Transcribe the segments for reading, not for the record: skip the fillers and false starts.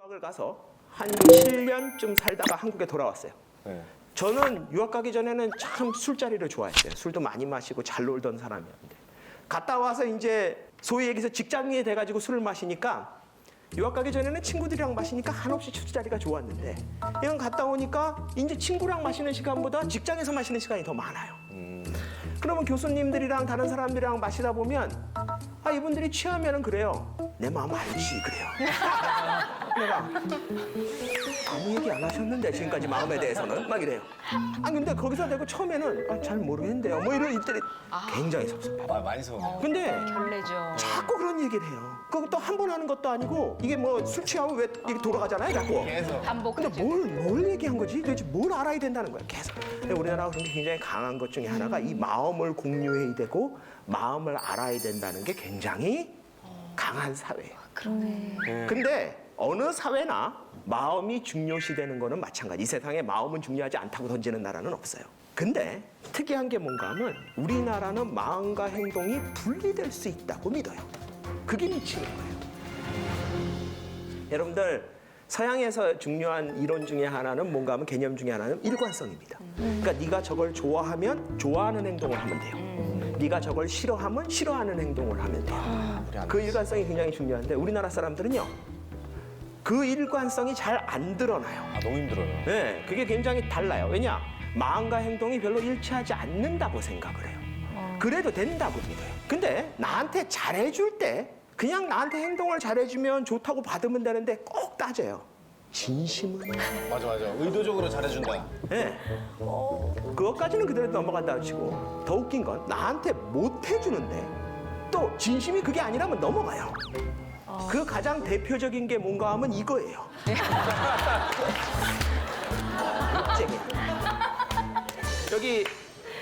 유학을 가서 한 7년쯤 살다가 한국에 돌아왔어요. 네. 저는 유학 가기 전에는 참 술자리를 좋아했어요. 술도 많이 마시고 잘 놀던 사람이었는데 갔다 와서 이제 소위 얘기해서 직장인이 돼가지고 술을 마시니까 유학 가기 전에는 친구들이랑 마시니까 한없이 술자리가 좋았는데 이건 갔다 오니까 이제 친구랑 마시는 시간보다 직장에서 마시는 시간이 더 많아요. 그러면 교수님들이랑 다른 사람들이랑 마시다 보면 아 이분들이 취하면은 그래요. 내 마음 알지 그래요. 내가 아무 얘기 안 하셨는데 지금까지 마음에 대해서는 막 이래요. 아 근데 거기서 내가 처음에는 아, 잘 모르겠는데요. 뭐 이런 이들이 굉장히 섭섭해요. 아, 많이 서운해요. 근데 결례죠. 자꾸 그런 얘기를 해요. 그것도 한 번 하는 것도 아니고 이게 뭐 술 취하면 왜 이렇게 돌아가잖아요, 자꾸. 계속. 근데 뭘 얘기한 거지? 도대체 뭘 알아야 된다는 거야, 계속. 근데 우리나라가 그런 게 굉장히 강한 것 중에 하나가 이 마음을 공유해야 되고 마음을 알아야 된다는 게 굉장히 강한 사회예요. 그러네. 근데 어느 사회나 마음이 중요시되는 거는 마찬가지. 이 세상에 마음은 중요하지 않다고 던지는 나라는 없어요. 근데 특이한 게 뭔가 하면 우리나라는 마음과 행동이 분리될 수 있다고 믿어요. 그게 미치는 거예요. 여러분들 서양에서 중요한 이론 중에 하나는 뭔가 하면 개념 중에 하나는 일관성입니다. 그러니까 네가 저걸 좋아하면 좋아하는 행동을 하면 돼요. 네가 저걸 싫어하면 싫어하는 행동을 하면 돼요. 그 일관성이 굉장히 중요한데 우리나라 사람들은요. 그 일관성이 잘 안 드러나요. 아, 너무 힘들어요. 네, 그게 굉장히 달라요. 왜냐? 마음과 행동이 별로 일치하지 않는다고 생각을 해요. 그래도 된다고 믿어요. 근데 나한테 잘해줄 때 그냥 나한테 행동을 잘해주면 좋다고 받으면 되는데 꼭 따져요. 진심은? 맞아. 의도적으로 잘해준다. 네. 그것까지는 그대로 넘어간다고 치고 더 웃긴 건 나한테 못 해주는데 또 진심이 그게 아니라면 넘어가요. 그 가장 대표적인 게 뭔가 하면 이거예요. 욕쟁이야. 여기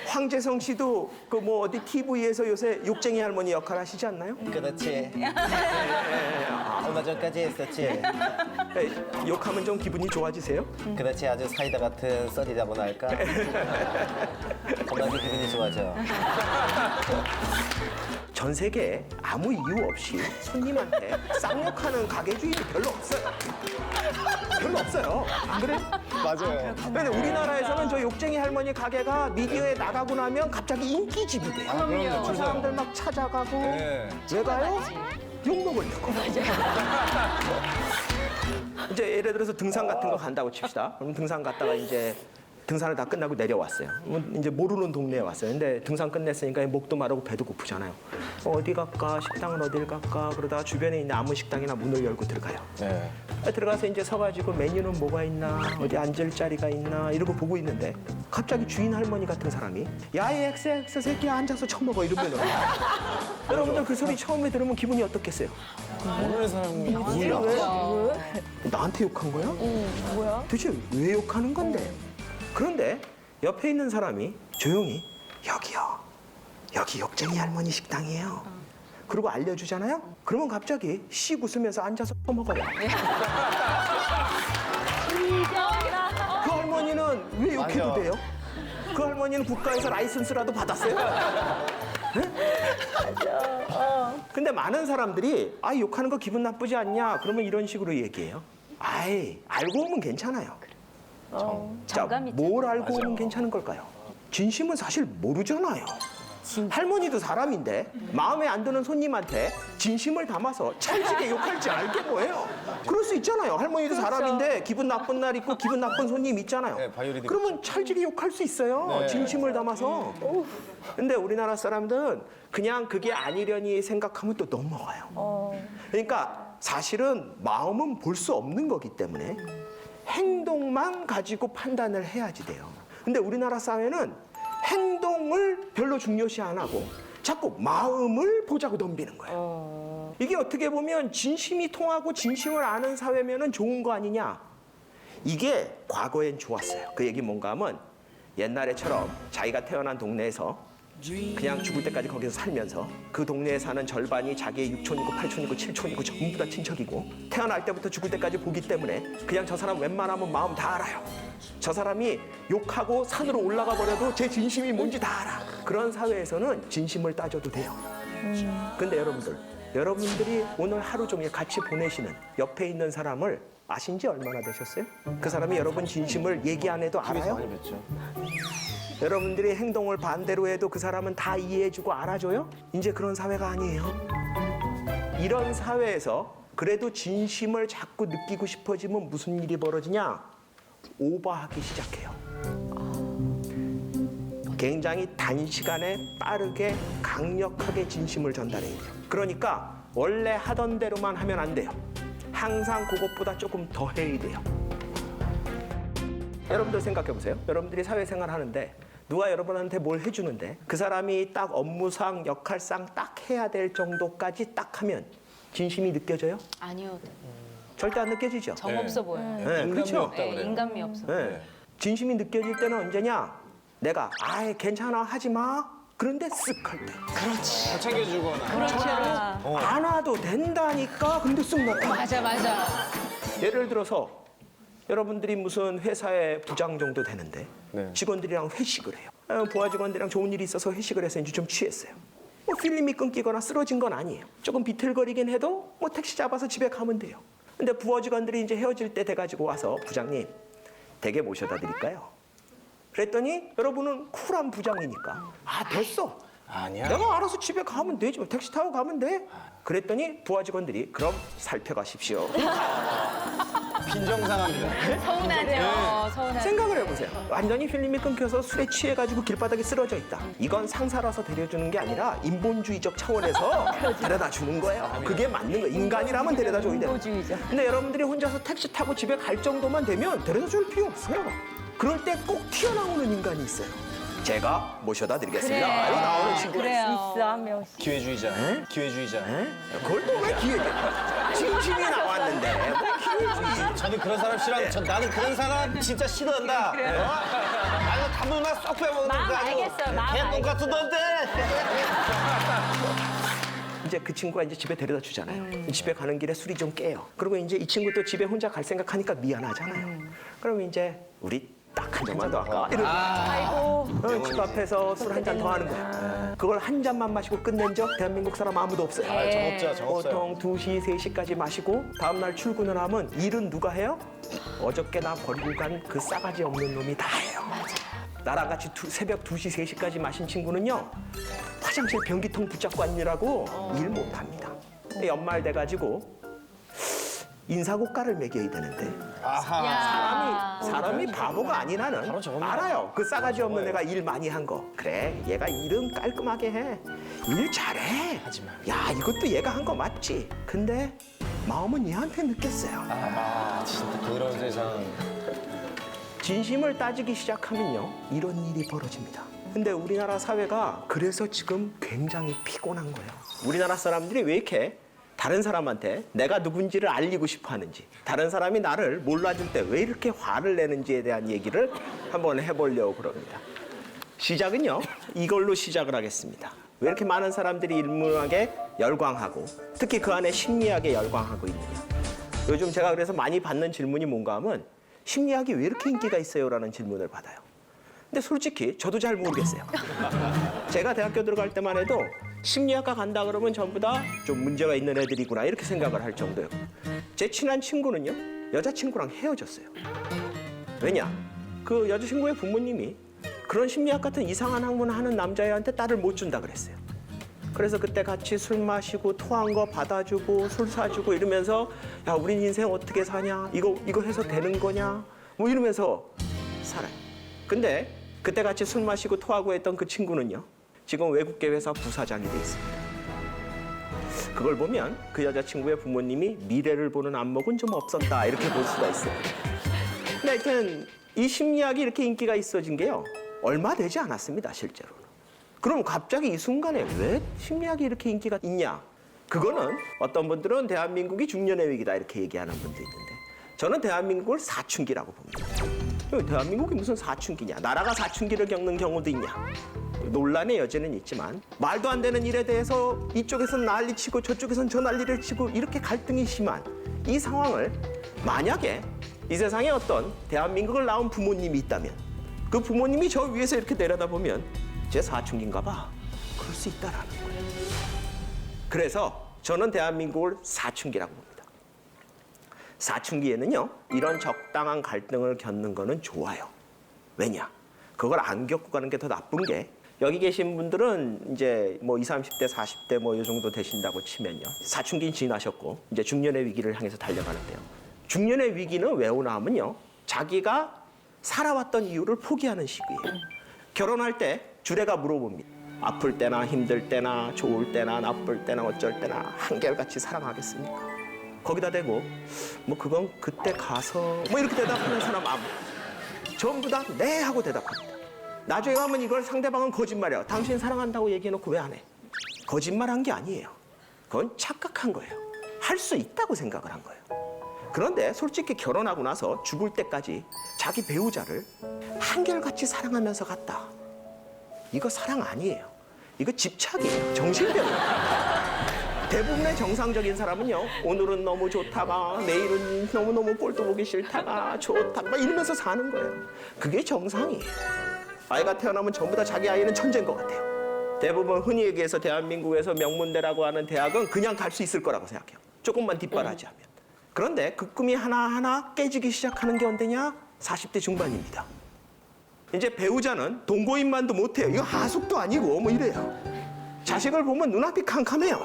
황재성 씨도 그 뭐 어디 TV에서 요새 욕쟁이 할머니 역할 하시지 않나요? 그렇지. 얼마 전까지 했었지. 네, 욕하면 좀 기분이 좋아지세요? 그렇지. 아주 사이다 같은 썰이라고나 할까? 정말 기분이 좋아져. 전 세계에 아무 이유 없이 손님한테 쌍욕하는 가게 주인이 별로 없어요. 별로 없어요. 안 그래? 맞아요. 근데 우리나라에서는 저 욕쟁이 할머니 가게가 미디어에 나가고 나면 갑자기 인기집이 돼요. 그럼요. 줄 서요. 사람들 막 찾아가고 네. 왜 가요? 욕 먹으려고. 이제 예를 들어서 등산 같은 거 간다고 칩시다. 그럼 등산 갔다가 이제 등산을 다 끝나고 내려왔어요. 이제 모르는 동네에 왔어요. 근데 등산 끝냈으니까 목도 마르고 배도 고프잖아요. 어디 갈까? 식당은 어딜 갈까? 그러다가 주변에 있는 아무 식당이나 문을 열고 들어가요. 네. 들어가서 이제 서가지고 메뉴는 뭐가 있나, 어디 앉을 자리가 있나 이러고 보고 있는데 갑자기 주인 할머니 같은 사람이 야 이 XX 새끼야 앉아서 처먹어 이러면은 여러분들 그 소리 처음에 들으면 기분이 어떻겠어요? 모르는 사람이 뭐야? 나한테 욕한 거야? 뭐야? 도대체 왜 욕하는 건데? 그런데 옆에 있는 사람이 조용히 여기요. 여기 욕쟁이 할머니 식당이에요. 그리고 알려주잖아요? 그러면 갑자기 씩 웃으면서 앉아서 퍼먹어요. 그 할머니는 왜 욕해도 맞아. 돼요? 그 할머니는 국가에서 라이선스라도 받았어요? 근데 많은 사람들이 아 욕하는 거 기분 나쁘지 않냐? 그러면 이런 식으로 얘기해요. 아이 알고 오면 괜찮아요. 자, 정감 있죠. 뭘 알고 맞아요. 오면 괜찮은 걸까요? 진심은 사실 모르잖아요. 할머니도 사람인데 마음에 안 드는 손님한테 진심을 담아서 찰지게 욕할지 알게 뭐예요? 그럴 수 있잖아요. 할머니도 사람인데 기분 나쁜 날 있고 기분 나쁜 손님 있잖아요. 네, 바이올린 그러면 찰지게 욕할 수 있어요. 네. 진심을 담아서. 근데 우리나라 사람들은 그냥 그게 아니려니 생각하면 또 넘어가요. 그러니까 사실은 마음은 볼 수 없는 거기 때문에 행동만 가지고 판단을 해야지 돼요. 근데 우리나라 사회는 행동을 별로 중요시 안 하고 자꾸 마음을 보자고 덤비는 거예요. 이게 어떻게 보면 진심이 통하고 진심을 아는 사회면은 좋은 거 아니냐? 이게 과거엔 좋았어요. 그 얘기 뭔가 하면 옛날에처럼 자기가 태어난 동네에서 그냥 죽을 때까지 거기서 살면서 그 동네에 사는 절반이 자기의 육촌이고 팔촌이고 칠촌이고 전부 다 친척이고 태어날 때부터 죽을 때까지 보기 때문에 그냥 저 사람 웬만하면 마음 다 알아요. 저 사람이 욕하고 산으로 올라가 버려도 제 진심이 뭔지 다 알아. 그런 사회에서는 진심을 따져도 돼요. 근데 여러분들이 오늘 하루 종일 같이 보내시는 옆에 있는 사람을 아신 지 얼마나 되셨어요? 그 사람이 여러분 진심을 얘기 안 해도 알아요? 많이 뵀죠. 여러분들이 행동을 반대로 해도 그 사람은 다 이해해주고 알아줘요? 이제 그런 사회가 아니에요. 이런 사회에서 그래도 진심을 자꾸 느끼고 싶어지면 무슨 일이 벌어지냐? 오버하기 시작해요. 굉장히 단시간에 빠르게 강력하게 진심을 전달해요. 그러니까 원래 하던 대로만 하면 안 돼요. 항상 그것보다 조금 더 해야 돼요. 여러분들 생각해 보세요. 여러분들이 사회생활 하는데 누가 여러분한테 뭘 해주는데 그 사람이 딱 업무상 역할상 딱 해야 될 정도까지 딱 하면 진심이 느껴져요? 아니요. 절대 안 느껴지죠? 정 없어 보여요. 네, 인간미 그렇죠? 없다 그래요. 인간미 없어. 네. 진심이 느껴질 때는 언제냐? 내가 아예 괜찮아 하지 마. 그런데 쓱 할 때. 다 챙겨주거나. 그렇죠. 안 와도 된다니까. 근데 쓱 나타. 맞아. 예를 들어서 여러분들이 무슨 회사의 부장 정도 되는데 네. 직원들이랑 회식을 해요. 부하 직원들이랑 좋은 일이 있어서 회식을 해서 이제 좀 취했어요. 뭐 필름이 끊기거나 쓰러진 건 아니에요. 조금 비틀거리긴 해도 뭐 택시 잡아서 집에 가면 돼요. 근데 부하 직원들이 이제 헤어질 때 돼가지고 와서 부장님 댁에 모셔다 드릴까요? 그랬더니 여러분은 쿨한 부장이니까 아 됐어. 아니야. 내가 알아서 집에 가면 되지. 뭐 택시 타고 가면 돼. 그랬더니 부하 직원들이 그럼 살펴가십시오. 빈정상합니다. 서운하죠. 서운하죠. 생각을 해보세요. 완전히 필름이 끊겨서 술에 취해가지고 길바닥에 쓰러져 있다. 이건 상사라서 데려주는 게 아니라 인본주의적 차원에서 데려다 주는 거예요. 그게 맞는 거예요. 인간이라면 데려다 줘야 돼요. 인본주의죠. 근데 여러분들이 혼자서 택시 타고 집에 갈 정도만 되면 데려다 줄 필요 없어요. 그럴 때 꼭 튀어나오는 인간이 있어요. 제가 모셔다 드리겠습니다. 이거 나오는 친구. 그래요. 있어 한 명씩. 기회주의자. 기회주의자. 그걸 또 왜 기회냐? 진심이 나왔는데 뭐 기회주의. 저는 그런 사람 싫어하는데 나는 그런 사람 진짜 싫어한다. 아니 담배만 쏙 빼먹는 마음 거 아니고 알겠어요, 마음 개똥 같은 놈들. 이제 그 친구가 이제 집에 데려다 주잖아요. 집에 가는 길에 술이 좀 깨요. 그리고 이제 이 친구 또 집에 혼자 갈 생각하니까 미안하잖아요. 그러면 이제 우리 딱 한 잔만 더 할까? 이러고 아이고. 집 앞에서 술 한 잔 더 하는 거야. 그걸 한 잔만 마시고 끝낸 적 대한민국 사람 아무도 없어요. 아, 정 없죠, 정 없어요. 보통 2시, 3시까지 마시고 다음날 출근을 하면 일은 누가 해요? 어저께 나 버리고 간 그 싸가지 없는 놈이 다 해요. 나랑 같이 새벽 2시, 3시까지 마신 친구는요. 화장실 변기통 붙잡고 앉느라고 일 못합니다. 근데 연말 돼가지고 인사고가를 매겨야 되는데 아하. 사람이 바보가 아니라는 바로 저겁니다. 알아요. 그 싸가지 없는 애가 일 많이 한 거. 그래, 얘가 일은 깔끔하게 해. 일 잘해. 하지만. 야, 이것도 얘가 한 거 맞지. 근데 마음은 얘한테 느꼈어요. 아 진짜 그런 세상. 진심을 따지기 시작하면요, 이런 일이 벌어집니다. 근데 우리나라 사회가 그래서 지금 굉장히 피곤한 거예요. 우리나라 사람들이 왜 이렇게 다른 사람한테 내가 누군지를 알리고 싶어 하는지, 다른 사람이 나를 몰라줄 때 왜 이렇게 화를 내는지에 대한 얘기를 한번 해보려고 그럽니다. 시작은요, 이걸로 시작을 하겠습니다. 왜 이렇게 많은 사람들이 인문학에 열광하고 특히 그 안에 심리학에 열광하고 있느냐. 요즘 제가 그래서 많이 받는 질문이 뭔가 하면 심리학이 왜 이렇게 인기가 있어요? 라는 질문을 받아요. 근데 솔직히 저도 잘 모르겠어요. 제가 대학교 들어갈 때만 해도 심리학과 간다 그러면 전부 다 좀 문제가 있는 애들이구나 이렇게 생각을 할 정도였고, 제 친한 친구는요, 여자친구랑 헤어졌어요. 왜냐? 그 여자친구의 부모님이 그런 심리학 같은 이상한 학문을 하는 남자애한테 딸을 못 준다 그랬어요. 그래서 그때 같이 술 마시고 토한 거 받아주고 술 사주고 이러면서 야, 우린 인생 어떻게 사냐? 이거 해서 되는 거냐? 뭐 이러면서 살아요. 근데 그때 같이 술 마시고 토하고 했던 그 친구는요, 지금 외국계 회사 부사장이 돼 있습니다. 그걸 보면 그 여자친구의 부모님이 미래를 보는 안목은 좀 없었다 이렇게 볼 수가 있어요. 근데 하여튼 이 심리학이 이렇게 인기가 있어진 게요, 얼마 되지 않았습니다, 실제로는. 그럼 갑자기 이 순간에 왜 심리학이 이렇게 인기가 있냐? 그거는 어떤 분들은 대한민국이 중년의 위기다 이렇게 얘기하는 분도 있는데, 저는 대한민국을 사춘기라고 봅니다. 대한민국이 무슨 사춘기냐? 나라가 사춘기를 겪는 경우도 있냐? 논란의 여지는 있지만 말도 안 되는 일에 대해서 이쪽에선 난리치고 저쪽에선 저 난리를 치고 이렇게 갈등이 심한 이 상황을 만약에 이 세상에 어떤 대한민국을 낳은 부모님이 있다면 그 부모님이 저 위에서 이렇게 내려다보면 제 사춘기인가 봐. 그럴 수 있다라는 거예요. 그래서 저는 대한민국을 사춘기라고 봅니다. 사춘기에는요, 이런 적당한 갈등을 겪는 거는 좋아요. 왜냐? 그걸 안 겪고 가는 게 더 나쁜 게, 여기 계신 분들은 이제 뭐 20, 30대, 40대 뭐 이 정도 되신다고 치면요. 사춘기 지나셨고 이제 중년의 위기를 향해서 달려가는데요. 중년의 위기는 왜 오나 하면요. 자기가 살아왔던 이유를 포기하는 시기예요. 결혼할 때 주례가 물어봅니다. 아플 때나 힘들 때나 좋을 때나 나쁠 때나 어쩔 때나 한결같이 사랑하겠습니까? 거기다 대고 뭐 그건 그때 가서 뭐 이렇게 대답하는 사람 아무 전부 다 네 하고 대답합니다. 나중에 가면 이걸 상대방은 거짓말이야. 당신 사랑한다고 얘기해놓고 왜 안 해? 거짓말한 게 아니에요. 그건 착각한 거예요. 할 수 있다고 생각을 한 거예요. 그런데 솔직히 결혼하고 나서 죽을 때까지 자기 배우자를 한결같이 사랑하면서 갔다. 이거 사랑 아니에요. 이거 집착이에요. 정신병이에요. 대부분의 정상적인 사람은요, 오늘은 너무 좋다가 내일은 너무너무 꼴도 보기 싫다가 좋다 막 이러면서 사는 거예요. 그게 정상이에요. 아이가 태어나면 전부 다 자기 아이는 천재인 것 같아요. 대부분 흔히 얘기해서 대한민국에서 명문대라고 하는 대학은 그냥 갈 수 있을 거라고 생각해요. 조금만 뒷바라지하면. 그런데 그 꿈이 하나하나 깨지기 시작하는 게 언제냐? 40대 중반입니다. 이제 배우자는 동거인만도 못해요. 이거 하숙도 아니고 뭐 이래요. 자식을 보면 눈앞이 캄캄해요.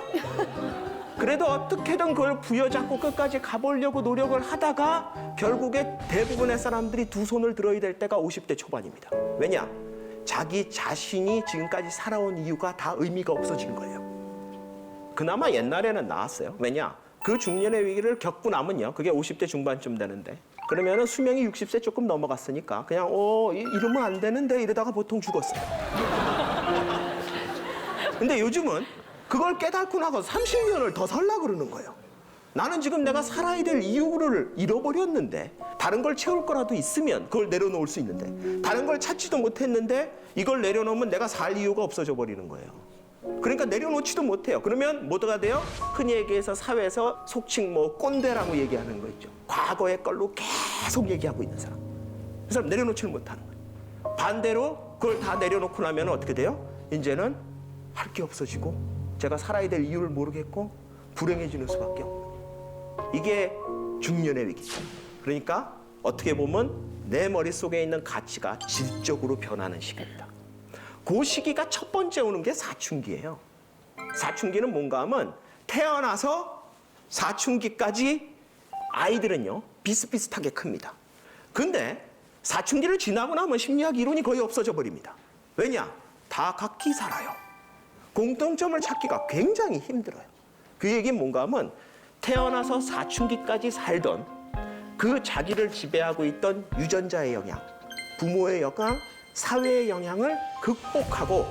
그래도 어떻게든 그걸 부여잡고 끝까지 가보려고 노력을 하다가 결국에 대부분의 사람들이 두 손을 들어야 될 때가 50대 초반입니다. 왜냐? 자기 자신이 지금까지 살아온 이유가 다 의미가 없어진 거예요. 그나마 옛날에는 나았어요. 왜냐? 그 중년의 위기를 겪고 나면요. 그게 50대 중반쯤 되는데 그러면은 수명이 60세 조금 넘어갔으니까 그냥 이러면 안 되는데 이러다가 보통 죽었어요. 근데 요즘은 그걸 깨닫고 나서 30년을 더 살라 그러는 거예요. 나는 지금 내가 살아야 될 이유를 잃어버렸는데 다른 걸 채울 거라도 있으면 그걸 내려놓을 수 있는데 다른 걸 찾지도 못했는데 이걸 내려놓으면 내가 살 이유가 없어져 버리는 거예요. 그러니까 내려놓지도 못해요. 그러면 뭐가 돼요? 흔히 얘기해서 사회에서 속칭 뭐 꼰대라고 얘기하는 거 있죠. 과거의 걸로 계속 얘기하고 있는 사람. 그 사람 내려놓지를 못하는 거예요. 반대로 그걸 다 내려놓고 나면 어떻게 돼요? 이제는 할 게 없어지고 제가 살아야 될 이유를 모르겠고 불행해지는 수밖에 없는 거예요. 이게 중년의 위기죠. 그러니까 어떻게 보면 내 머릿속에 있는 가치가 질적으로 변하는 시기입니다. 그 시기가 첫 번째 오는 게 사춘기예요. 사춘기는 뭔가 하면 태어나서 사춘기까지 아이들은요 비슷비슷하게 큽니다. 근데 사춘기를 지나고 나면 심리학 이론이 거의 없어져 버립니다. 왜냐? 다 각기 살아요. 공통점을 찾기가 굉장히 힘들어요. 그 얘기는 뭔가 하면 태어나서 사춘기까지 살던 그 자기를 지배하고 있던 유전자의 영향, 부모의 영향, 사회의 영향을 극복하고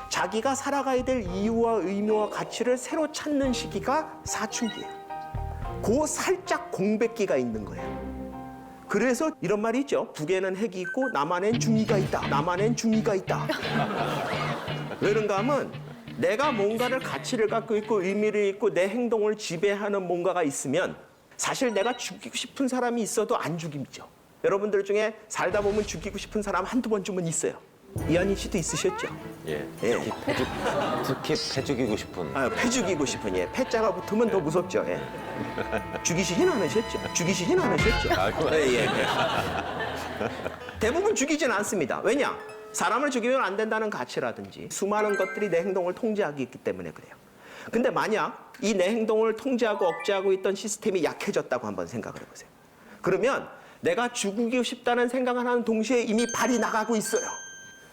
자기가 살아가야 될 이유와 의미와 가치를 새로 찾는 시기가 사춘기예요. 그 살짝 공백기가 있는 거예요. 그래서 이런 말이 있죠. 북에는 핵이 있고 남한엔 중이가 있다. 남한엔 중이가 있다. 왜 그런가 하면 내가 뭔가를 가치를 갖고 있고 의미를 있고 내 행동을 지배하는 뭔가가 있으면 사실 내가 죽이고 싶은 사람이 있어도 안 죽이죠. 여러분들 중에 살다 보면 죽이고 싶은 사람 한두 번쯤은 있어요. 이한희 씨도 있으셨죠? 예. 예. 특히 패 죽이고 싶은. 패 죽이고 싶은, 예. 패자가 붙으면 더 무섭죠. 예. 죽이시진 않으셨죠? 죽이시진 않으셨죠? 예. 대부분 죽이진 않습니다. 왜냐? 사람을 죽이면 안 된다는 가치라든지 수많은 것들이 내 행동을 통제하기 있기 때문에 그래요. 근데 만약 이 내 행동을 통제하고 억제하고 있던 시스템이 약해졌다고 한번 생각을 해보세요. 그러면 내가 죽이고 싶다는 생각을 하는 동시에 이미 발이 나가고 있어요.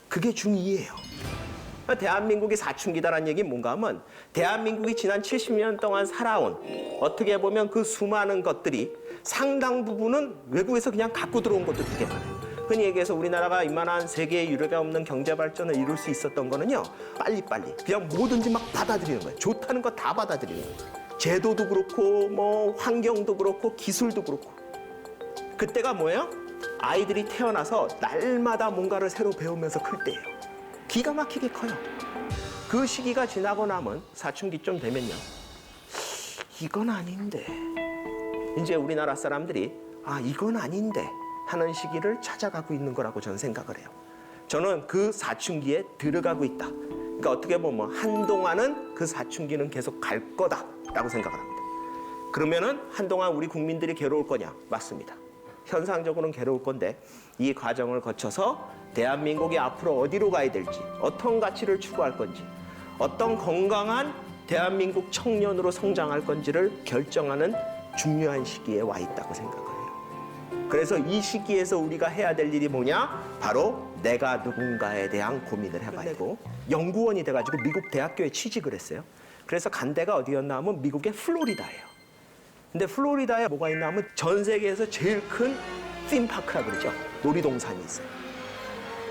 그게 중2예요. 대한민국이 사춘기다라는 얘기는 뭔가 하면 대한민국이 지난 70년 동안 살아온 어떻게 보면 그 수많은 것들이 상당 부분은 외국에서 그냥 갖고 들어온 것도 되게 많아요. 흔히 얘기해서 우리나라가 이만한 세계의 유례가 없는 경제 발전을 이룰 수 있었던 거는요. 빨리빨리 그냥 뭐든지 막 받아들이는 거예요. 좋다는 거 다 받아들이는 거예요. 제도도 그렇고 뭐 환경도 그렇고 기술도 그렇고. 그때가 뭐예요? 아이들이 태어나서 날마다 뭔가를 새로 배우면서 클 때예요. 기가 막히게 커요. 그 시기가 지나고 나면 사춘기쯤 되면요. 이건 아닌데. 이제 우리나라 사람들이 이건 아닌데 하는 시기를 찾아가고 있는 거라고 저는 생각을 해요. 저는 그 사춘기에 들어가고 있다. 그러니까 어떻게 보면 한동안은 그 사춘기는 계속 갈 거다라고 생각을 합니다. 그러면은 한동안 우리 국민들이 괴로울 거냐? 맞습니다. 현상적으로는 괴로울 건데 이 과정을 거쳐서 대한민국이 앞으로 어디로 가야 될지, 어떤 가치를 추구할 건지, 어떤 건강한 대한민국 청년으로 성장할 건지를 결정하는 중요한 시기에 와 있다고 생각을 해요. 그래서 이 시기에서 우리가 해야 될 일이 뭐냐? 바로 내가 누군가에 대한 고민을 해봐야 되고, 연구원이 돼가지고 미국 대학교에 취직을 했어요. 그래서 간 데가 어디였나 하면 미국의 플로리다예요. 근데 플로리다에 뭐가 있나 하면 전 세계에서 제일 큰 팀파크라고 그러죠. 놀이동산이 있어요.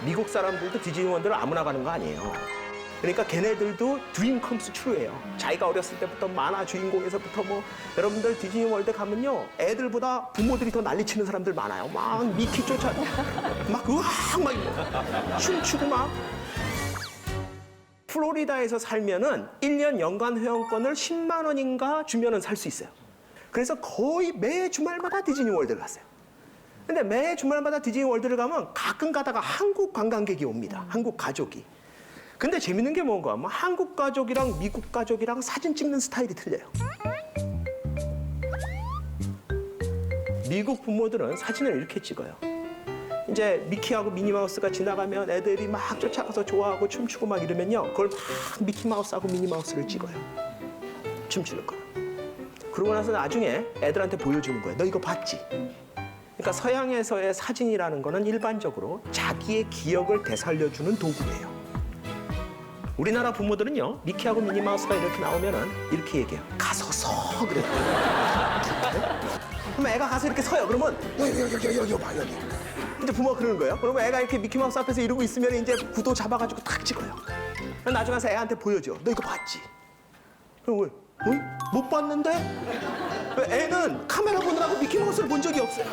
미국 사람들도 디즈니월드를 아무나 가는 거 아니에요. 그러니까 걔네들도 드림 컴스 트루예요. 자기가 어렸을 때부터 만화 주인공에서부터 뭐 여러분들 디즈니월드 가면요, 애들보다 부모들이 더 난리치는 사람들 많아요. 막 미키 쫓아 막 으악 막 춤추고 막. 플로리다에서 살면은 1년 연간 회원권을 10만 원인가 주면은 살 수 있어요. 그래서 거의 매 주말마다 디즈니월드를 갔어요. 근데 매 주말마다 디즈니월드를 가면 가끔 가다가 한국 관광객이 옵니다. 한국 가족이. 근데 재밌는 게 뭔가 하면 한국 가족이랑 미국 가족이랑 사진 찍는 스타일이 틀려요. 미국 부모들은 사진을 이렇게 찍어요. 이제 미키하고 미니마우스가 지나가면 애들이 막 쫓아가서 좋아하고 춤추고 막 이러면요, 그걸 막 미키마우스하고 미니마우스를 찍어요. 춤추는 거. 그러고 나서 나중에 애들한테 보여주는 거예요. 너 이거 봤지? 그러니까 서양에서의 사진이라는 거는 일반적으로 자기의 기억을 되살려주는 도구예요. 우리나라 부모들은요, 미키하고 미니마우스가 이렇게 나오면은 이렇게 얘기해요. 가서 서 그래요. 그럼 애가 가서 이렇게 서요. 그러면 여기 봐 여기. 이제 부모가 그러는 거예요. 그러면 애가 이렇게 미키마우스 앞에서 이러고 있으면 이제 구도 잡아가지고 탁 찍어요. 그럼 나중에 가서 애한테 보여줘. 너 이거 봤지? 그럼 왜? 못 봤는데? 애는 카메라 보느라고 미키마우스를 본 적이 없어요.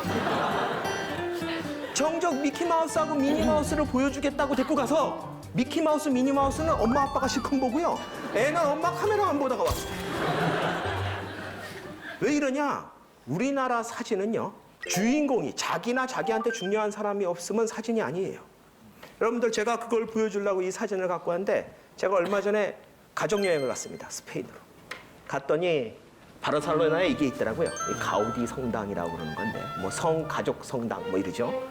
정작 미키마우스하고 미니마우스를 보여주겠다고 데리고 가서 미키마우스, 미니마우스는 엄마 아빠가 실컷 보고요, 애는 엄마 카메라만 보다가 왔어요. 왜 이러냐? 우리나라 사진은요, 주인공이 자기나 자기한테 중요한 사람이 없으면 사진이 아니에요. 여러분들, 제가 그걸 보여주려고 이 사진을 갖고 왔는데, 제가 얼마 전에 가족여행을 갔습니다. 스페인으로. 갔더니 바르셀로나에 이게 있더라고요. 이 가우디 성당이라고 그러는 건데, 뭐 성가족 성당 뭐 이러죠.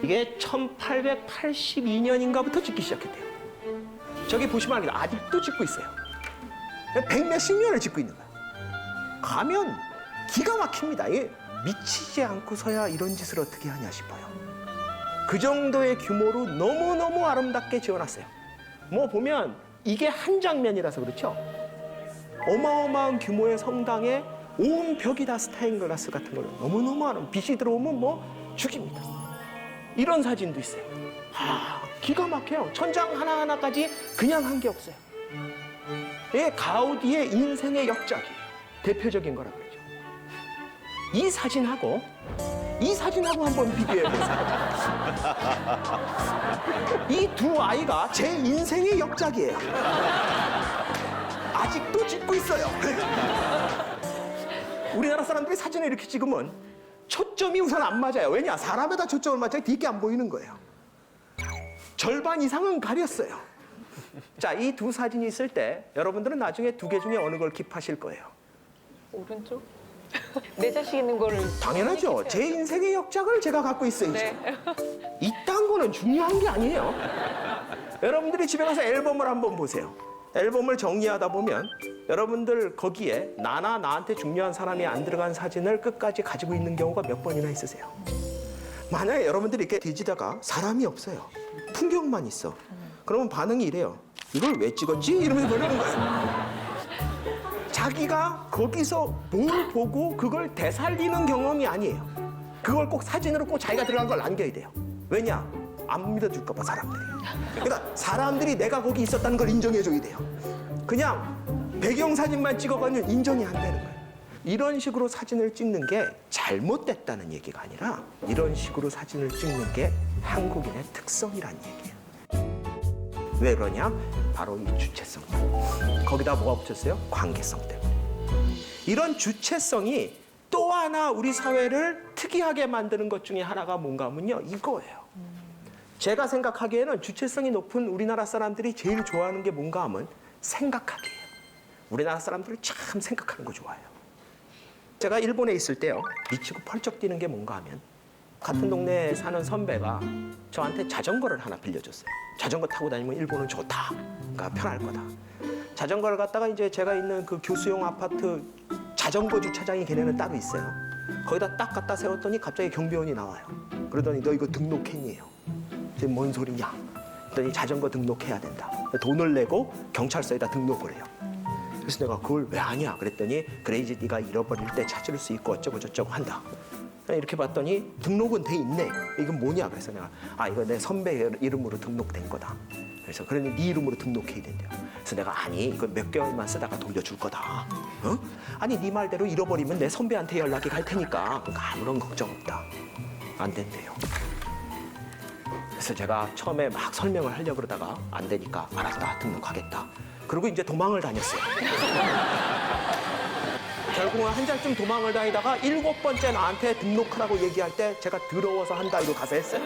이게 1882년인가부터 짓기 시작했대요. 저기 보시면 압니다. 아직도 짓고 있어요. 백몇십 년을 짓고 있는 거예요. 가면 기가 막힙니다. 이게 미치지 않고서야 이런 짓을 어떻게 하냐 싶어요. 그 정도의 규모로 너무너무 아름답게 지어놨어요. 뭐 보면 이게 한 장면이라서 그렇죠. 어마어마한 규모의 성당에 온 벽이 다 스테인글라스 같은 걸로 너무너무 아름, 빛이 들어오면 뭐 죽입니다. 이런 사진도 있어요. 기가 막혀요. 천장 하나하나까지 그냥 한 게 없어요. 이게 가우디의 인생의 역작이에요. 대표적인 거라고 그러죠. 이 사진하고 한번 비교해 보세요. 이 두 아이가 제 인생의 역작이에요. 아직도 찍고 있어요. 우리나라 사람들이 사진을 이렇게 찍으면 초점이 우선 안 맞아요. 왜냐? 사람에다 초점을 맞춰야 뒤게 안 보이는 거예요. 절반 이상은 가렸어요. 자, 이 두 사진이 있을 때 여러분들은 나중에 두 개 중에 어느 걸 킵하실 거예요? 오른쪽? 내 자식 있는 거를. 당연하죠. 제 인생의 역작을 제가 갖고 있어야죠. 네. 이딴 거는 중요한 게 아니에요. 여러분들이 집에 가서 앨범을 한번 보세요. 앨범을 정리하다 보면 여러분들 거기에 나나 나한테 중요한 사람이 안 들어간 사진을 끝까지 가지고 있는 경우가 몇 번이나 있으세요. 만약에 여러분들이 이렇게 뒤지다가 사람이 없어요. 풍경만 있어. 그러면 반응이 이래요. 이걸 왜 찍었지? 이러면서 그러는 거예요. 자기가 거기서 뭘 보고 그걸 되살리는 경험이 아니에요. 그걸 꼭 사진으로 꼭 자기가 들어간 걸 남겨야 돼요. 왜냐? 안 믿어줄까 봐, 사람들이. 그러니까 사람들이 내가 거기 있었다는 걸 인정해줘야 돼요. 그냥 배경사진만 찍어가면 인정이 안 되는 거예요. 이런 식으로 사진을 찍는 게 잘못됐다는 얘기가 아니라 이런 식으로 사진을 찍는 게 한국인의 특성이란 얘기예요. 왜 그러냐? 바로 이 주체성. 거기다 뭐가 붙였어요? 관계성 때문에. 이런 주체성이 또 하나 우리 사회를 특이하게 만드는 것 중에 하나가 뭔가 하면요, 이거예요. 제가 생각하기에는 주체성이 높은 우리나라 사람들이 제일 좋아하는 게 뭔가 하면 생각하기예요. 우리나라 사람들은 참 생각하는 거 좋아해요. 제가 일본에 있을 때요, 미치고 펄쩍 뛰는 게 뭔가 하면 같은 동네에 사는 선배가 저한테 자전거를 하나 빌려줬어요. 자전거 타고 다니면 일본은 좋다. 그러니까 편할 거다. 자전거를 갖다가 이제 제가 있는 그 교수용 아파트 자전거 주차장이 걔네는 따로 있어요. 거기다 딱 갖다 세웠더니 갑자기 경비원이 나와요. 그러더니 너 이거 등록했니요? 지금 뭔 소리냐? 그랬더니 자전거 등록해야 된다. 돈을 내고 경찰서에다 등록을 해요. 그래서 내가 그걸 왜 하냐? 그랬더니 그래 이제 네가 잃어버릴 때 찾을 수 있고 어쩌고 저쩌고 한다. 이렇게 봤더니 등록은 돼 있네. 이건 뭐냐? 그래서 내가 이거 내 선배 이름으로 등록된 거다. 그래서 그러니 네 이름으로 등록해야 된대요. 그래서 내가 아니 이거 몇 개월만 쓰다가 돌려줄 거다. 어? 아니 네 말대로 잃어버리면 내 선배한테 연락이 갈 테니까 그러니까 아무런 걱정 없다. 안 된대요. 그래서 제가 처음에 막 설명을 하려고 그러다가 안 되니까 알았다 등록하겠다. 그리고 이제 도망을 다녔어요. 결국은 한 달쯤 도망을 다니다가 7번째 나한테 등록하라고 얘기할 때 제가 더러워서 한다 이러고 가서 했어요.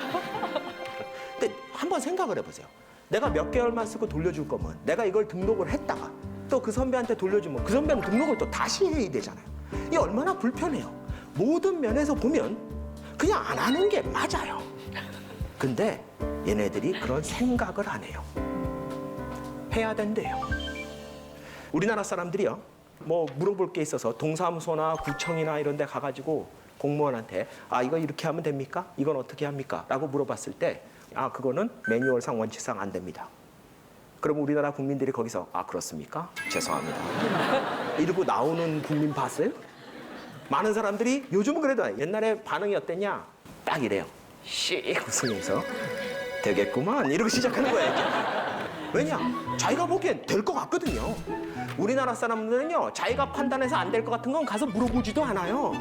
근데 한번 생각을 해보세요. 내가 몇 개월만 쓰고 돌려줄 거면 내가 이걸 등록을 했다가 또 그 선배한테 돌려주면 그 선배는 등록을 또 다시 해야 되잖아요. 이게 얼마나 불편해요. 모든 면에서 보면 그냥 안 하는 게 맞아요. 근데 얘네들이 그런 생각을 안 해요. 해야 된대요. 우리나라 사람들이요. 뭐 물어볼 게 있어서 동사무소나 구청이나 이런 데 가가지고 공무원한테 이거 이렇게 하면 됩니까? 이건 어떻게 합니까? 라고 물어봤을 때 그거는 매뉴얼상 원칙상 안 됩니다. 그럼 우리나라 국민들이 거기서 그렇습니까? 죄송합니다. 이러고 나오는 국민 봤어요? 많은 사람들이 요즘은 그래도 옛날에 반응이 어땠냐? 딱 이래요. 씩 웃으면서 되겠구만 이러고 시작하는 거예요. 이제. 왜냐? 자기가 보기엔 될 것 같거든요. 우리나라 사람들은요, 자기가 판단해서 안 될 것 같은 건 가서 물어보지도 않아요.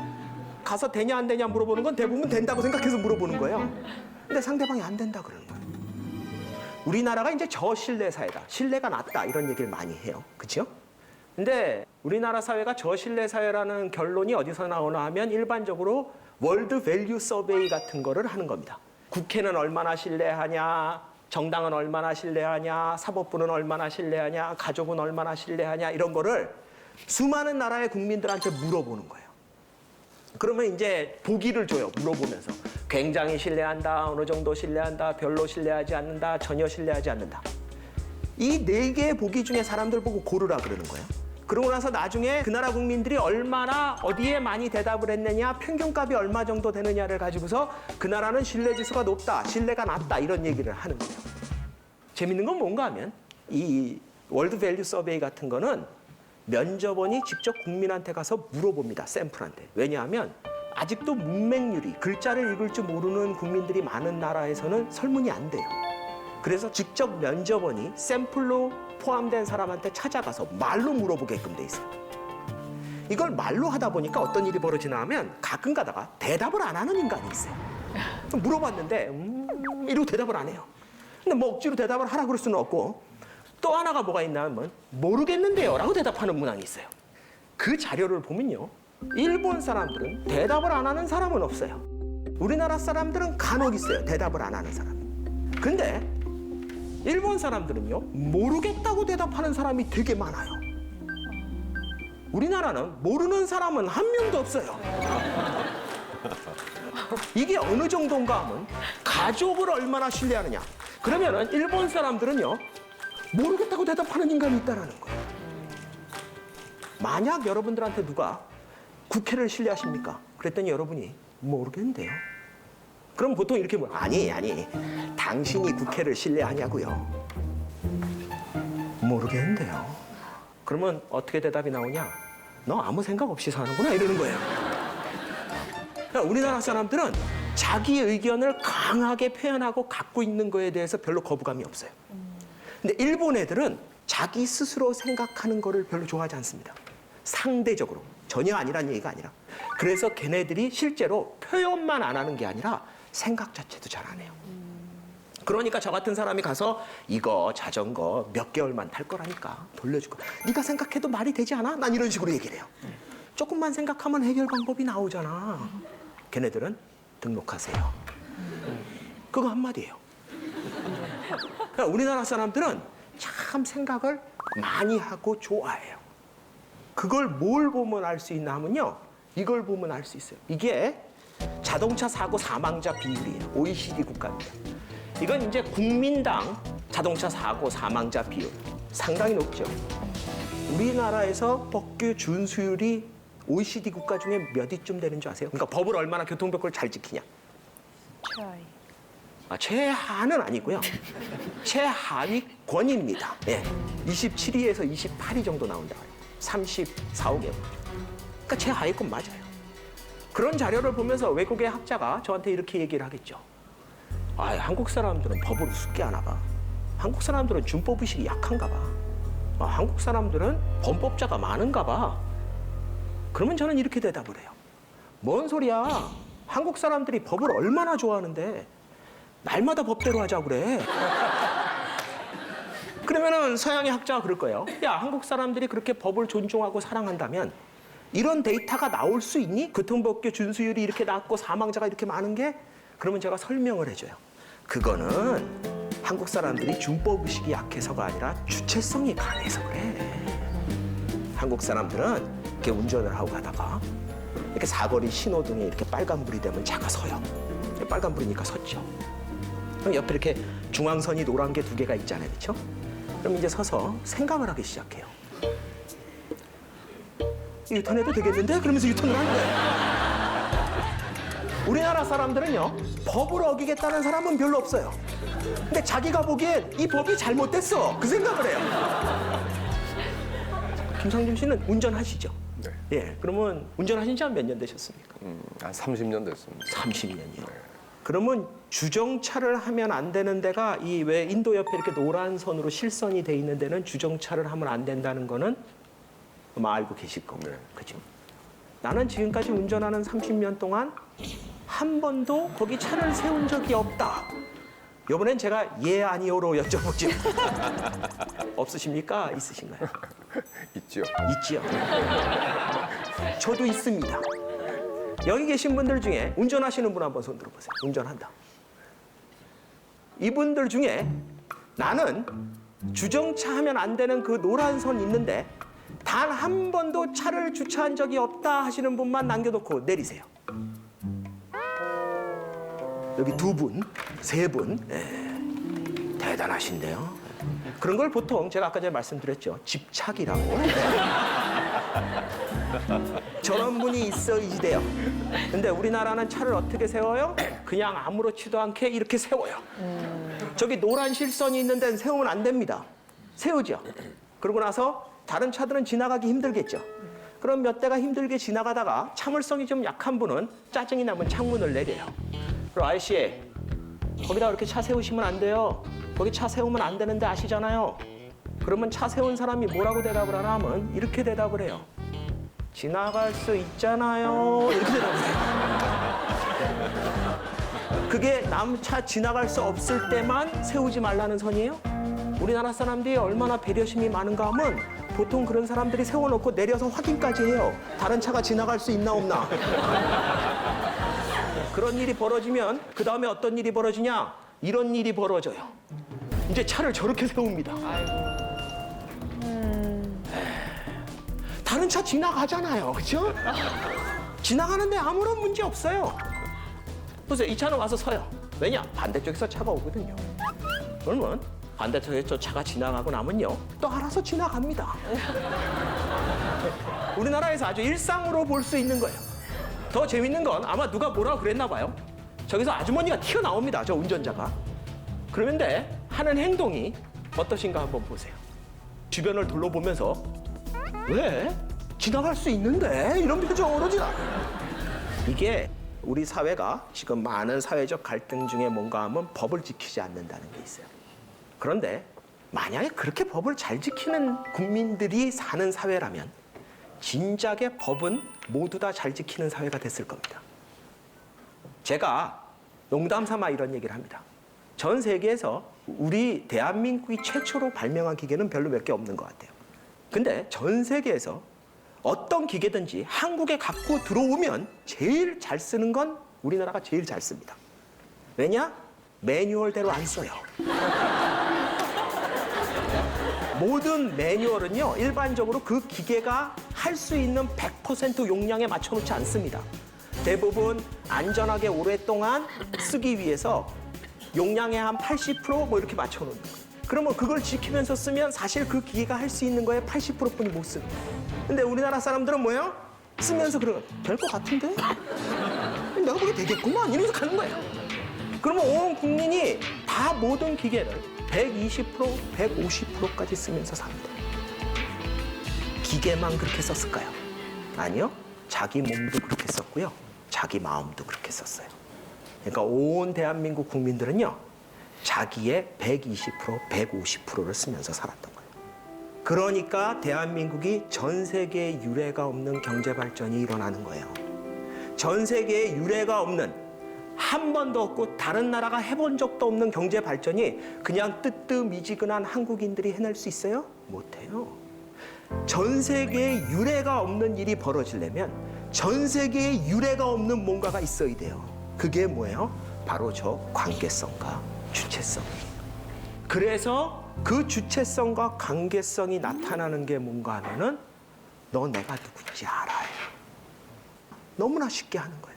가서 되냐 안 되냐 물어보는 건 대부분 된다고 생각해서 물어보는 거예요. 근데 상대방이 안 된다 그러는 거예요. 우리나라가 이제 저신뢰 사회다. 신뢰가 낮다 이런 얘기를 많이 해요. 그렇죠? 근데 우리나라 사회가 저신뢰 사회라는 결론이 어디서 나오나 하면 일반적으로 월드 밸류 서베이 같은 거를 하는 겁니다. 국회는 얼마나 신뢰하냐, 정당은 얼마나 신뢰하냐, 사법부는 얼마나 신뢰하냐, 가족은 얼마나 신뢰하냐 이런 거를 수많은 나라의 국민들한테 물어보는 거예요. 그러면 이제 보기를 줘요. 물어보면서 굉장히 신뢰한다, 어느 정도 신뢰한다, 별로 신뢰하지 않는다, 전혀 신뢰하지 않는다. 이 4개의 보기 중에 사람들 보고 고르라 그러는 거예요. 그러고 나서 나중에 그 나라 국민들이 얼마나 어디에 많이 대답을 했느냐, 평균값이 얼마 정도 되느냐를 가지고서 그 나라는 신뢰지수가 높다, 신뢰가 낮다 이런 얘기를 하는 거예요. 재밌는 건 뭔가 하면 이 월드 밸류 서베이 같은 거는 면접원이 직접 국민한테 가서 물어봅니다. 샘플한테. 왜냐하면 아직도 문맹률이 글자를 읽을 줄 모르는 국민들이 많은 나라에서는 설문이 안 돼요. 그래서 직접 면접원이 샘플로 포함된 사람한테 찾아가서 말로 물어보게끔 돼 있어요. 이걸 말로 하다 보니까 어떤 일이 벌어지나 하면 가끔 가다가 대답을 안 하는 인간이 있어요. 물어봤는데 이러고 대답을 안 해요. 근데 뭐 억지로 대답을 하라 그럴 수는 없고 또 하나가 뭐가 있나 하면 모르겠는데요 라고 대답하는 문항이 있어요. 그 자료를 보면요. 일본 사람들은 대답을 안 하는 사람은 없어요. 우리나라 사람들은 간혹 있어요. 대답을 안 하는 사람. 근데 일본 사람들은요. 모르겠다고 대답하는 사람이 되게 많아요. 우리나라는 모르는 사람은 한 명도 없어요. 이게 어느 정도인가 하면 가족을 얼마나 신뢰하느냐. 그러면은 일본 사람들은요. 모르겠다고 대답하는 인간이 있다라는 거예요. 만약 여러분들한테 누가 국회를 신뢰하십니까? 그랬더니 여러분이 모르겠는데요. 그럼 보통 이렇게 뭐 아니 당신이 국회를 신뢰하냐고요. 모르겠는데요. 그러면 어떻게 대답이 나오냐? 너 아무 생각 없이 사는구나 이러는 거예요. 그러니까 우리나라 사람들은 자기 의견을 강하게 표현하고 갖고 있는 거에 대해서 별로 거부감이 없어요. 근데 일본 애들은 자기 스스로 생각하는 거를 별로 좋아하지 않습니다. 상대적으로. 전혀 아니란 얘기가 아니라. 그래서 걔네들이 실제로 표현만 안 하는 게 아니라 생각 자체도 잘 안 해요. 그러니까 저 같은 사람이 가서 이거 자전거 몇 개월만 탈 거라니까 돌려줄 거야. 네가 생각해도 말이 되지 않아? 난 이런 식으로 얘기를 해요. 조금만 생각하면 해결 방법이 나오잖아. 걔네들은 등록하세요. 그거 한마디예요. 그러니까 우리나라 사람들은 참 생각을 많이 하고 좋아해요. 그걸 뭘 보면 알 수 있나 하면요. 이걸 보면 알 수 있어요. 이게 자동차 사고 사망자 비율이에요. OECD 국가입니다. 이건 이제 국민당 자동차 사고 사망자 비율 상당히 높죠. 우리나라에서 법규 준수율이 OECD 국가 중에 몇 위쯤 되는 줄 아세요? 그러니까 법을 얼마나 교통법규를 잘 지키냐. 최하는 아니고요. 최하위권입니다. 예. 27위에서 28위 정도 나온다. 34, 5개월. 그러니까 최하위권 맞아요. 그런 자료를 보면서 외국의 학자가 저한테 이렇게 얘기를 하겠죠. 한국 사람들은 법을 우습게 하나 봐. 한국 사람들은 준법의식이 약한가 봐. 한국 사람들은 범법자가 많은가 봐. 그러면 저는 이렇게 대답을 해요. 뭔 소리야. 한국 사람들이 법을 얼마나 좋아하는데 날마다 법대로 하자고 그래. 그러면은 서양의 학자가 그럴 거예요. 야, 한국 사람들이 그렇게 법을 존중하고 사랑한다면 이런 데이터가 나올 수 있니? 교통법규 준수율이 이렇게 낮고 사망자가 이렇게 많은 게? 그러면 제가 설명을 해줘요. 그거는 한국 사람들이 준법의식이 약해서가 아니라 주체성이 강해서 그래. 한국 사람들은 이렇게 운전을 하고 가다가 이렇게 사거리 신호등에 이렇게 빨간불이 되면 차가 서요. 빨간불이니까 섰죠. 그럼 옆에 이렇게 중앙선이 노란 게 2개가 있잖아요. 그렇죠? 그럼 이제 서서 생각을 하기 시작해요. 유턴해도 되겠는데? 그러면서 유턴을 하는 거예요. 우리나라 사람들은요, 법을 어기겠다는 사람은 별로 없어요. 근데 자기가 보기엔 이 법이 잘못됐어. 그 생각을 해요. 김상중 씨는 운전하시죠? 네. 예, 그러면 운전하신 지 한 몇 년 되셨습니까? 한 30년 됐습니다. 30년이요. 그러면 주정차를 하면 안 되는 데가 이 왜 인도 옆에 이렇게 노란 선으로 실선이 돼 있는 데는 주정차를 하면 안 된다는 거는 아마 알고 계실 겁니다. 네. 그죠? 나는 지금까지 운전하는 30년 동안 한 번도 거기 차를 세운 적이 없다. 이번엔 제가 예 아니오로 여쭤보죠. 없으십니까? 있으신가요? 있죠. 있지요. 저도 있습니다. 여기 계신 분들 중에 운전하시는 분 한번 손 들어보세요. 운전한다. 이분들 중에 나는 주정차 하면 안 되는 그 노란 선 있는데 단 한 번도 차를 주차한 적이 없다 하시는 분만 남겨놓고 내리세요. 여기 2분, 3분. 대단하신데요. 그런 걸 보통 제가 아까 전에 말씀드렸죠. 집착이라고. 저런 분이 있어야지 돼요. 근데 우리나라는 차를 어떻게 세워요? 그냥 아무렇지도 않게 이렇게 세워요. 저기 노란 실선이 있는 데는 세우면 안 됩니다. 세우죠. 그러고 나서 다른 차들은 지나가기 힘들겠죠. 그럼 몇 대가 힘들게 지나가다가 참을성이 좀 약한 분은 짜증이 나면 창문을 내려요. 그리고 아저씨, 거기다 그렇게 차 세우시면 안 돼요. 거기 차 세우면 안 되는데 아시잖아요. 그러면 차 세운 사람이 뭐라고 대답을 하나 하면 이렇게 대답을 해요. 지나갈 수 있잖아요. 이렇게 대답을 해요. 그게 남 차 지나갈 수 없을 때만 세우지 말라는 선이에요? 우리나라 사람들이 얼마나 배려심이 많은가 하면 보통 그런 사람들이 세워놓고 내려서 확인까지 해요. 다른 차가 지나갈 수 있나 없나. 그런 일이 벌어지면 그 다음에 어떤 일이 벌어지냐? 이런 일이 벌어져요. 이제 차를 저렇게 세웁니다. 다른 차 지나가잖아요. 그렇죠? 지나가는데 아무런 문제 없어요. 보세요. 이 차는 와서 서요. 왜냐? 반대쪽에서 차가 오거든요. 그러면 반대쪽에서 차가 지나가고 나면요. 또 알아서 지나갑니다. 우리나라에서 아주 일상으로 볼 수 있는 거예요. 더 재밌는 건 아마 누가 뭐라고 그랬나 봐요. 저기서 아주머니가 튀어나옵니다. 저 운전자가. 그런데 하는 행동이 어떠신가 한번 보세요. 주변을 둘러보면서 왜? 지나갈 수 있는데? 이런 표정으로 이게 우리 사회가 지금 많은 사회적 갈등 중에 뭔가 하면 법을 지키지 않는다는 게 있어요. 그런데 만약에 그렇게 법을 잘 지키는 국민들이 사는 사회라면 진작에 법은 모두 다 잘 지키는 사회가 됐을 겁니다. 제가 농담 삼아 이런 얘기를 합니다. 전 세계에서 우리 대한민국이 최초로 발명한 기계는 별로 몇 개 없는 것 같아요. 근데 전 세계에서 어떤 기계든지 한국에 갖고 들어오면 제일 잘 쓰는 건 우리나라가 제일 잘 씁니다. 왜냐? 매뉴얼대로 안 써요. 모든 매뉴얼은요, 일반적으로 그 기계가 할 수 있는 100% 용량에 맞춰놓지 않습니다. 대부분 안전하게 오랫동안 쓰기 위해서 용량의 한 80% 이렇게 맞춰놓는 거예요. 그러면 그걸 지키면서 쓰면 사실 그 기계가 할 수 있는 거에 80%뿐이 못 쓰는 거예요. 근데 우리나라 사람들은 뭐예요? 쓰면서 될 것 같은데? 내가 보기에 되겠구만 이러면서 가는 거예요. 그러면 온 국민이 다 모든 기계를 120%, 150%까지 쓰면서 삽니다. 기계만 그렇게 썼을까요? 아니요. 자기 몸도 그렇게 썼고요. 자기 마음도 그렇게 썼어요. 그러니까 온 대한민국 국민들은요. 자기의 120%, 150%를 쓰면서 살았던 거예요. 그러니까 대한민국이 전 세계에 유례가 없는 경제 발전이 일어나는 거예요. 전 세계에 유례가 없는 한 번도 없고 다른 나라가 해본 적도 없는 경제 발전이 그냥 뜨뜻미지근한 한국인들이 해낼 수 있어요? 못해요. 전 세계에 유례가 없는 일이 벌어지려면 전 세계에 유례가 없는 뭔가가 있어야 돼요. 그게 뭐예요? 바로 저 관계성과 주체성이에요. 그래서 그 주체성과 관계성이 나타나는 게 뭔가 하면은 너 내가 누군지 알아요. 너무나 쉽게 하는 거예요.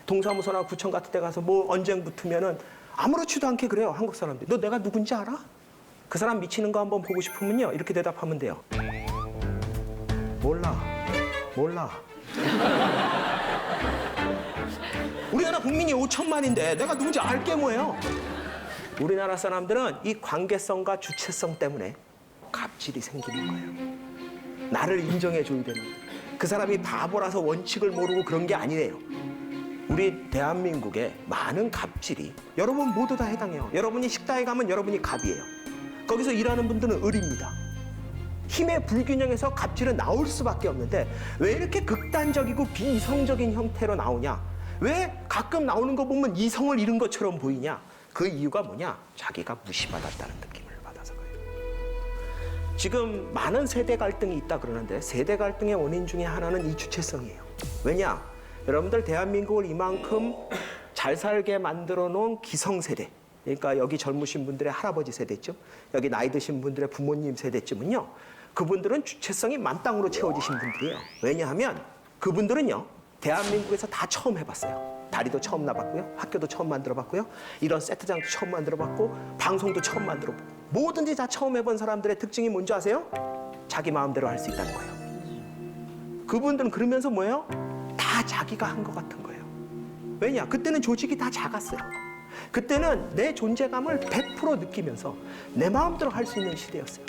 동사무소나 구청 같은 데 가서 뭐 언쟁 붙으면은 아무렇지도 않게 그래요. 한국 사람들이. 너 내가 누군지 알아? 그 사람 미치는 거 한번 보고 싶으면요. 이렇게 대답하면 돼요. 몰라. 우리나라 국민이 5천만인데 내가 누군지 알게 뭐예요? 우리나라 사람들은 이 관계성과 주체성 때문에 갑질이 생기는 거예요. 나를 인정해줘야 되는 거예요. 그 사람이 바보라서 원칙을 모르고 그런 게 아니에요. 우리 대한민국의 많은 갑질이 여러분 모두 다 해당해요. 여러분이 식당에 가면 여러분이 갑이에요. 거기서 일하는 분들은 을입니다. 힘의 불균형에서 갑질은 나올 수밖에 없는데 왜 이렇게 극단적이고 비이성적인 형태로 나오냐? 왜 가끔 나오는 거 보면 이성을 잃은 것처럼 보이냐? 그 이유가 뭐냐? 자기가 무시받았다는 느낌을 받아서 그래요. 지금 많은 세대 갈등이 있다 그러는데 세대 갈등의 원인 중에 하나는 이 주체성이에요. 왜냐? 여러분들 대한민국을 이만큼 잘 살게 만들어 놓은 기성세대, 그러니까 여기 젊으신 분들의 할아버지 세대쯤, 여기 나이 드신 분들의 부모님 세대쯤은요, 그분들은 주체성이 만땅으로 채워지신 분들이에요. 왜냐하면 그분들은요, 대한민국에서 다 처음 해봤어요. 다리도 처음 나봤고요, 학교도 처음 만들어봤고요, 이런 세트장도 처음 만들어봤고, 방송도 처음 만들어보고, 뭐든지 다 처음 해본 사람들의 특징이 뭔지 아세요? 자기 마음대로 할 수 있다는 거예요. 그분들은 그러면서 뭐예요? 다 자기가 한 것 같은 거예요. 왜냐? 그때는 조직이 다 작았어요. 그때는 내 존재감을 100% 느끼면서 내 마음대로 할 수 있는 시대였어요.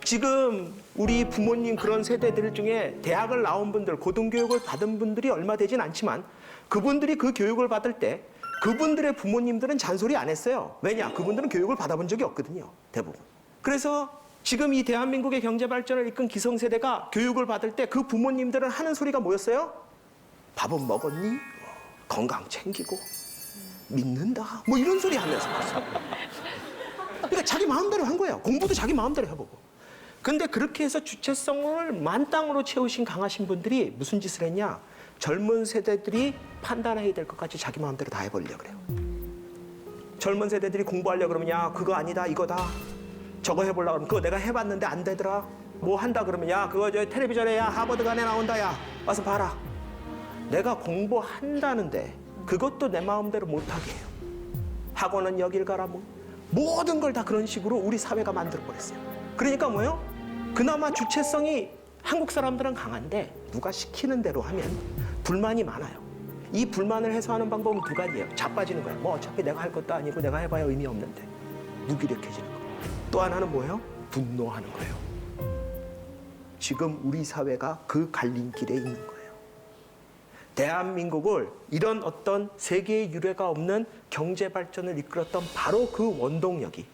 지금 우리 부모님 그런 세대들 중에 대학을 나온 분들, 고등교육을 받은 분들이 얼마 되진 않지만 그분들이 그 교육을 받을 때 그분들의 부모님들은 잔소리 안 했어요. 왜냐? 그분들은 교육을 받아본 적이 없거든요. 대부분. 그래서 지금 이 대한민국의 경제 발전을 이끈 기성세대가 교육을 받을 때 그 부모님들은 하는 소리가 뭐였어요? 밥은 먹었니? 건강 챙기고 믿는다. 뭐 이런 소리 하면서 봤어요. 그러니까 자기 마음대로 한 거예요. 공부도 자기 마음대로 해보고. 근데 그렇게 해서 주체성을 만땅으로 채우신 강하신 분들이 무슨 짓을 했냐? 젊은 세대들이 판단해야 될 것까지 자기 마음대로 다 해버리려고 그래요. 젊은 세대들이 공부하려고 그러면 야 그거 아니다 이거다. 저거 해보려고 그러면 그거 내가 해봤는데 안 되더라. 뭐 한다 그러면 야 그거 저 텔레비전에 야 하버드간에 나온다 야 와서 봐라. 내가 공부한다는데 그것도 내 마음대로 못하게 해요. 학원은 여길 가라 뭐 모든 걸 다 그런 식으로 우리 사회가 만들어버렸어요. 그러니까 뭐예요? 그나마 주체성이 한국 사람들은 강한데 누가 시키는 대로 하면 불만이 많아요. 이 불만을 해소하는 방법은 두 가지예요. 자빠지는 거예요. 뭐 어차피 내가 할 것도 아니고 내가 해봐야 의미 없는데 무기력해지는 거예요. 또 하나는 뭐예요? 분노하는 거예요. 지금 우리 사회가 그 갈림길에 있는 거예요. 대한민국을 이런 어떤 세계의 유례가 없는 경제 발전을 이끌었던 바로 그 원동력이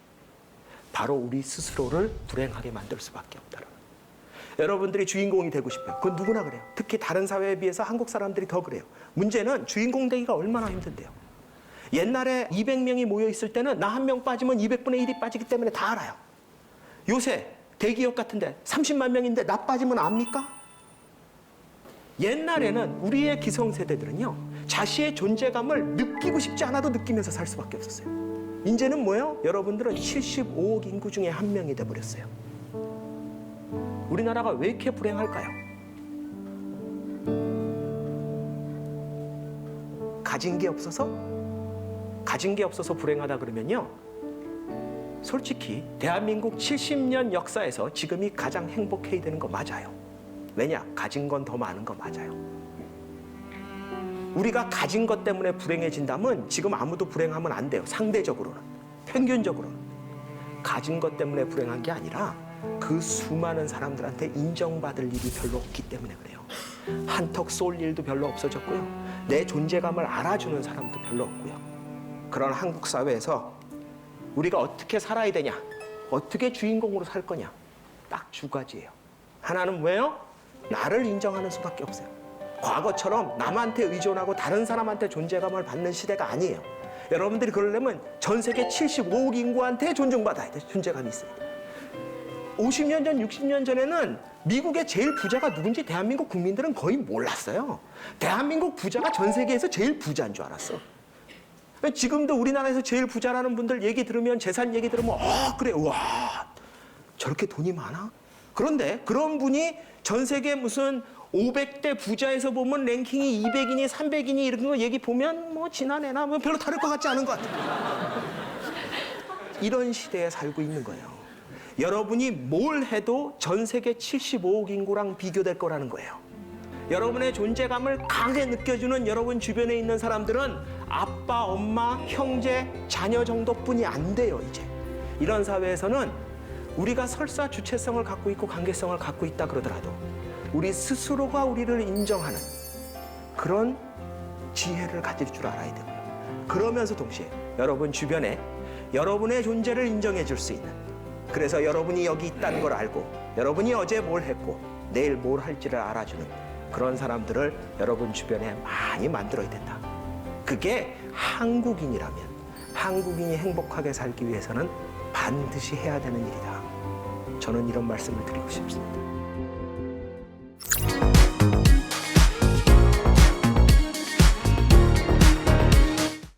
바로 우리 스스로를 불행하게 만들 수밖에 없다는 거예요. 여러분들이 주인공이 되고 싶어요. 그건 누구나 그래요. 특히 다른 사회에 비해서 한국 사람들이 더 그래요. 문제는 주인공 되기가 얼마나 힘든데요. 옛날에 200명이 모여 있을 때는 나 한 명 빠지면 200분의 1이 빠지기 때문에 다 알아요. 요새 대기업 같은데 30만 명인데 나 빠지면 압니까? 옛날에는 우리의 기성세대들은요, 자신의 존재감을 느끼고 싶지 않아도 느끼면서 살 수밖에 없었어요. 이제는 뭐예요? 여러분들은 75억 인구 중에 한 명이 돼버렸어요. 우리나라가 왜 이렇게 불행할까요? 가진 게 없어서 불행하다 그러면요. 솔직히 대한민국 70년 역사에서 지금이 가장 행복해야 되는 거 맞아요. 왜냐? 가진 건 더 많은 거 맞아요. 우리가 가진 것 때문에 불행해진다면 지금 아무도 불행하면 안 돼요. 상대적으로는. 평균적으로는. 가진 것 때문에 불행한 게 아니라 그 수많은 사람들한테 인정받을 일이 별로 없기 때문에 그래요. 한턱 쏠 일도 별로 없어졌고요. 내 존재감을 알아주는 사람도 별로 없고요. 그런 한국 사회에서 우리가 어떻게 살아야 되냐, 어떻게 주인공으로 살 거냐, 딱 두 가지예요. 하나는 뭐예요? 나를 인정하는 수밖에 없어요. 과거처럼 남한테 의존하고 다른 사람한테 존재감을 받는 시대가 아니에요. 여러분들이 그러려면 전 세계 75억 인구한테 존중받아야 돼. 존재감이 있어야 돼. 50년 전, 60년 전에는 미국의 제일 부자가 누군지 대한민국 국민들은 거의 몰랐어요. 대한민국 부자가 전 세계에서 제일 부자인 줄 알았어. 지금도 우리나라에서 제일 부자라는 분들 얘기 들으면, 재산 얘기 들으면 그래, 와 저렇게 돈이 많아? 그런데 그런 분이 전 세계 무슨 500대 부자에서 보면 랭킹이 200이니 300이니 이런 거 얘기 보면 뭐 지난해나 뭐 별로 다를 것 같지 않은 것 같아요. 이런 시대에 살고 있는 거예요. 여러분이 뭘 해도 전 세계 75억 인구랑 비교될 거라는 거예요. 여러분의 존재감을 강하게 느껴주는 여러분 주변에 있는 사람들은 아빠, 엄마, 형제, 자녀 정도뿐이 안 돼요, 이제. 이런 사회에서는 우리가 설사 주체성을 갖고 있고 관계성을 갖고 있다 그러더라도 우리 스스로가 우리를 인정하는 그런 지혜를 가질 줄 알아야 되고요. 그러면서 동시에 여러분 주변에 여러분의 존재를 인정해 줄 수 있는, 그래서 여러분이 여기 있다는 걸 알고 여러분이 어제 뭘 했고 내일 뭘 할지를 알아주는 그런 사람들을 여러분 주변에 많이 만들어야 된다. 그게 한국인이라면, 한국인이 행복하게 살기 위해서는 반드시 해야 되는 일이다. 저는 이런 말씀을 드리고 싶습니다.